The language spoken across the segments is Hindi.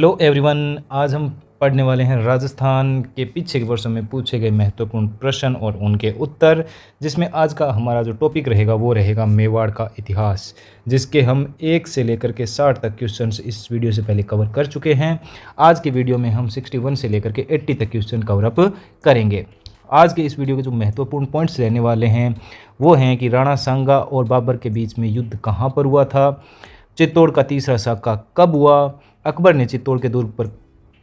Hello everyone. आज हम पढ़ने वाले हैं राजस्थान के पीछे के वर्षों में पूछे गए महत्वपूर्ण प्रश्न और उनके उत्तर, जिसमें आज का हमारा जो टॉपिक रहेगा वो रहेगा मेवाड़ का इतिहास, जिसके हम 1 से लेकर के 60 तक क्वेश्चंस इस वीडियो से पहले कवर कर चुके हैं। आज के वीडियो में हम 61 से लेकर के 80 तक क्वेश्चन कवर अप करेंगे। आज के इस वीडियो के जो महत्वपूर्ण पॉइंट्स रहने वाले हैं वो हैं कि राणा सांगा और बाबर के बीच में युद्ध कहाँ पर हुआ था, चित्तौड़ का तीसरा साका कब हुआ, अकबर ने चित्तौड़ के दुर्ग पर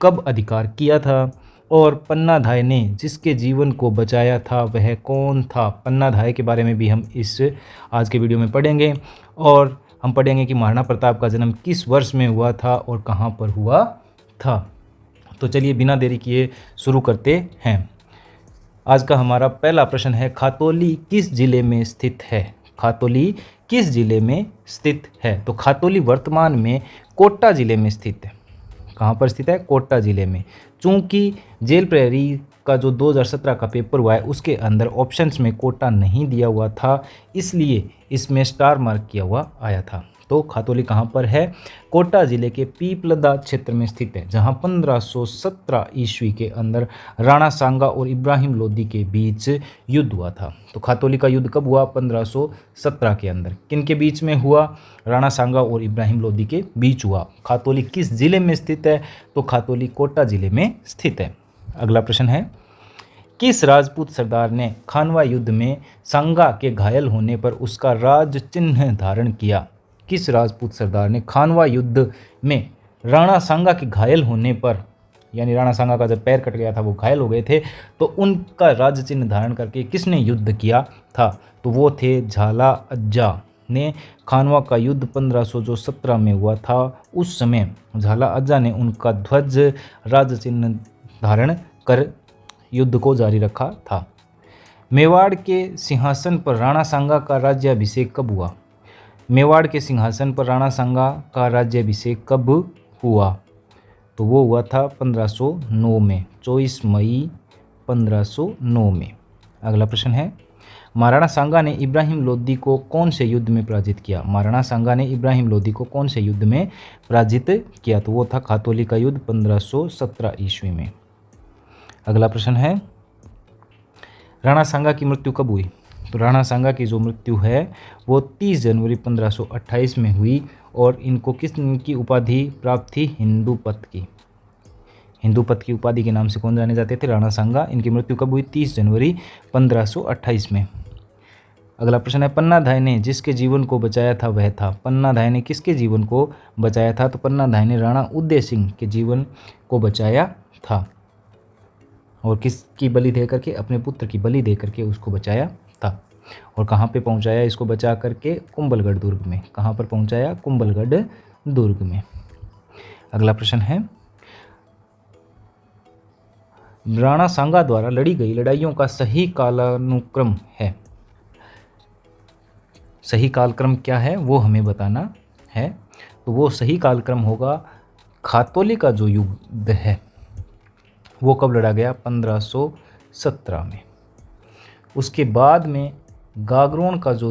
कब अधिकार किया था, और पन्नाधाय ने जिसके जीवन को बचाया था वह कौन था। पन्नाधाय के बारे में भी हम इस आज के वीडियो में पढ़ेंगे, और हम पढ़ेंगे कि महाराणा प्रताप का जन्म किस वर्ष में हुआ था और कहाँ पर हुआ था। तो चलिए बिना देरी किए शुरू करते हैं। आज का हमारा पहला प्रश्न है, खातौली किस जिले में स्थित है। खातौली किस जिले में स्थित है। तो खातौली वर्तमान में कोटा जिले में स्थित है। कहाँ पर स्थित है? कोटा जिले में। चूंकि जेल प्रहरी का जो 2017 का पेपर हुआ है उसके अंदर ऑप्शंस में कोटा नहीं दिया हुआ था, इसलिए इसमें स्टार मार्क किया हुआ आया था। तो खातौली कहाँ पर है? कोटा जिले के पीपलदा क्षेत्र में स्थित है, जहाँ 1517 ईस्वी के अंदर राणा सांगा और इब्राहिम लोदी के बीच युद्ध हुआ था। तो खातौली का युद्ध कब हुआ? 1517 के अंदर। किन के बीच में हुआ? राणा सांगा और इब्राहिम लोदी के बीच हुआ। खातौली किस जिले में स्थित है? तो खातौली कोटा जिले में स्थित है। अगला प्रश्न है, किस राजपूत सरदार ने खानवा युद्ध में सांगा के घायल होने पर उसका राज चिन्ह धारण किया। किस राजपूत सरदार ने खानवा युद्ध में राणा सांगा के घायल होने पर, यानी राणा सांगा का जब पैर कट गया था, वो घायल हो गए थे, तो उनका राज चिन्ह धारण करके किसने युद्ध किया था? तो वो थे झाला अज्जा ने। खानवा का युद्ध 1517 में हुआ था। उस समय झाला अज्जा ने उनका ध्वज राज चिन्ह धारण कर युद्ध को जारी रखा था। मेवाड़ के सिंहासन पर राणा सांगा का राज्याभिषेक कब हुआ? मेवाड़ के सिंहासन पर राणा सांगा का राज्याभिषेक कब हुआ? तो वो हुआ था 1509 में, 24 मई 1509 में। अगला प्रश्न है, महाराणा सांगा ने इब्राहिम लोदी को कौन से युद्ध में पराजित किया। महाराणा सांगा ने इब्राहिम लोदी को कौन से युद्ध में पराजित किया? तो वो था खातौली का युद्ध 1517 ईस्वी में। अगला प्रश्न है, राणा सांगा की मृत्यु कब हुई? तो राणा सांगा की जो मृत्यु है वो 30 जनवरी 1528 में हुई, और इनको किसकी उपाधि प्राप्त थी? हिंदूपत की। हिंदूपत की उपाधि के नाम से कौन जाने जाते थे? राणा सांगा। इनकी मृत्यु कब हुई? 30 जनवरी 1528 में। अगला प्रश्न है, पन्नाधाय ने जिसके जीवन को बचाया था वह था। पन्नाधाय ने किसके जीवन को बचाया था? तो पन्नाधाय ने राणा उदय सिंह के जीवन को बचाया था, और किसकी बलि दे करके? अपने पुत्र की बलि दे करके उसको बचाया था। और कहाँ पे पहुँचाया इसको बचा करके? कुंभलगढ़ दुर्ग में। कहाँ पर पहुँचाया? कुंभलगढ़ दुर्ग में। अगला प्रश्न है, राणा सांगा द्वारा लड़ी गई लड़ाइयों का सही कालानुक्रम है। सही कालक्रम क्या है वो हमें बताना है। तो वो सही कालक्रम होगा, खातौली का जो युद्ध है वो कब लड़ा गया? 1517 में। उसके बाद में गागरोन का जो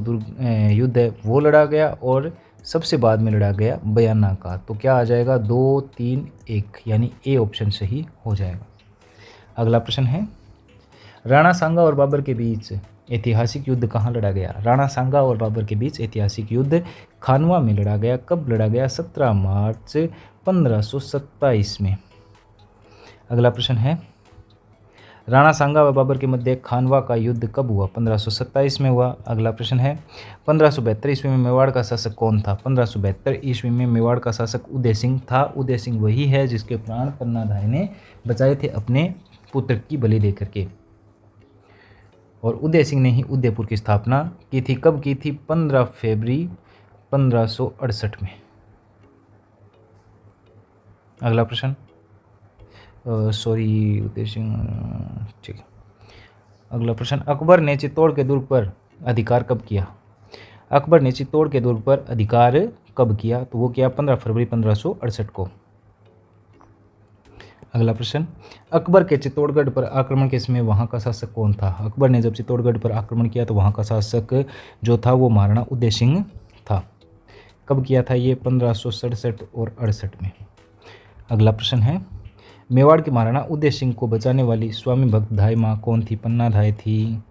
युद्ध है वो लड़ा गया, और सबसे बाद में लड़ा गया बयाना का। तो क्या आ जाएगा? 2, 3, 1, यानी ए ऑप्शन सही हो जाएगा। अगला प्रश्न है, राणा सांगा और बाबर के बीच ऐतिहासिक युद्ध कहाँ लड़ा गया? राणा सांगा और बाबर के बीच ऐतिहासिक युद्ध खानवा में लड़ा गया। कब लड़ा गया? 17 मार्च 1527 में। अगला प्रश्न है, राणा सांगा व बाबर के मध्य खानवा का युद्ध कब हुआ? 1527 में हुआ। अगला प्रश्न है, 1572 ईस्वी में मेवाड़ का शासक कौन था? 1572 ईस्वी में मेवाड़ का शासक उदय सिंह था। उदय सिंह वही है जिसके प्राण पन्नाधाय ने बचाए थे अपने पुत्र की बलि दे करके, और उदय सिंह ने ही उदयपुर की स्थापना की थी। कब की थी? 15 फरवरी 1568 में। अगला प्रश्न, उदय सिंह, ठीक है। अगला प्रश्न, अकबर ने चित्तौड़ के दुर्ग पर अधिकार कब किया? अकबर ने चित्तौड़ के दुर्ग पर अधिकार कब किया? तो वो किया 15 फरवरी 1568 को। अगला प्रश्न, अकबर के चित्तौड़गढ़ पर आक्रमण के समय वहाँ का शासक कौन था? अकबर ने जब चित्तौड़गढ़ पर आक्रमण किया तो वहाँ का शासक जो था वो महाराणा उदय सिंह था। कब किया था ये? 1567 और 68 में। अगला प्रश्न है, मेवाड़ के महाराणा उदय सिंह को बचाने वाली स्वामी भक्त धाई माँ कौन थी? पन्ना धाय थी।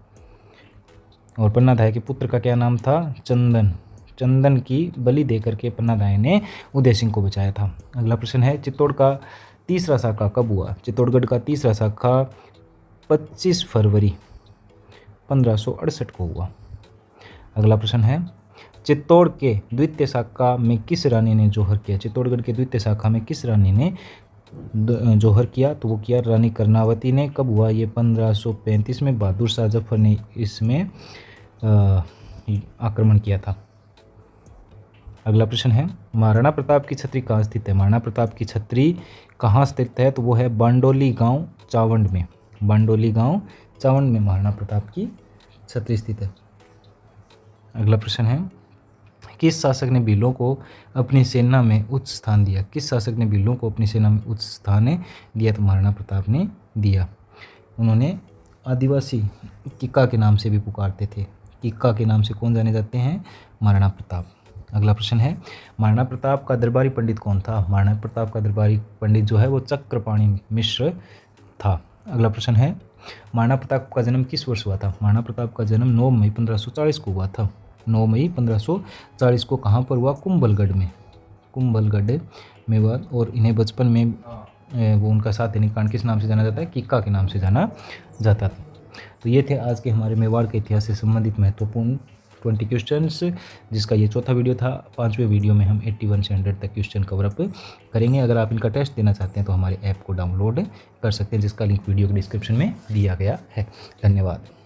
और पन्ना धाय के पुत्र का क्या नाम था? चंदन। चंदन की बलि देकर के पन्ना धाय ने उदय सिंह को बचाया था। अगला प्रश्न है, चित्तौड़ का तीसरा शाखा कब हुआ? चित्तौड़गढ़ का तीसरा शाखा 25 फरवरी 1568 को हुआ। अगला प्रश्न है, चित्तौड़ के द्वितीय शाखा में किस रानी ने जौहर किया? चित्तौड़गढ़ के द्वितीय शाखा में किस रानी ने जौहर किया? तो वो किया रानी कर्णावती ने। कब हुआ ये? 1535 में बहादुर शाह जफर ने इसमें आक्रमण किया था। अगला प्रश्न है, महाराणा प्रताप की छतरी कहाँ स्थित है? महाराणा प्रताप की छतरी कहाँ स्थित है? तो वो है बांडोली गांव चावंड में। बांडोली गांव चावंड में महाराणा प्रताप की छतरी स्थित है। अगला प्रश्न है, किस शासक ने भीलों को अपनी सेना में उच्च स्थान दिया? किस शासक ने भीलों को अपनी सेना में उच्च स्थान दिया? तो महाराणा प्रताप ने दिया। उन्होंने आदिवासी किक्का के नाम से भी पुकारते थे। किक्का के नाम से कौन जाने जाते हैं? महाराणा प्रताप। अगला प्रश्न है, महाराणा प्रताप का दरबारी पंडित कौन था? महाराणा प्रताप का दरबारी पंडित जो है वो चक्रपाणि मिश्र था। अगला प्रश्न है, महाराणा प्रताप का जन्म किस वर्ष हुआ था? महाराणा प्रताप का जन्म 9 मई 1540 को हुआ था। 9 मई 1540 को कहाँ पर हुआ? कुंभलगढ़ में। कुंभलगढ़ में हुआ। और इन्हें बचपन में वो उनका साथ कांड किस नाम से जाना जाता है? किक्का के नाम से जाना जाता था। तो ये थे आज के हमारे मेवाड़ के इतिहास से संबंधित महत्वपूर्ण 20 क्वेश्चंस, जिसका ये चौथा वीडियो था। 5वें वीडियो में हम 81 से 100 तक क्वेश्चन कवर अप करेंगे। अगर आप इनका टेस्ट देना चाहते हैं तो हमारे ऐप को डाउनलोड कर सकते हैं, जिसका लिंक वीडियो के डिस्क्रिप्शन में दिया गया है। धन्यवाद।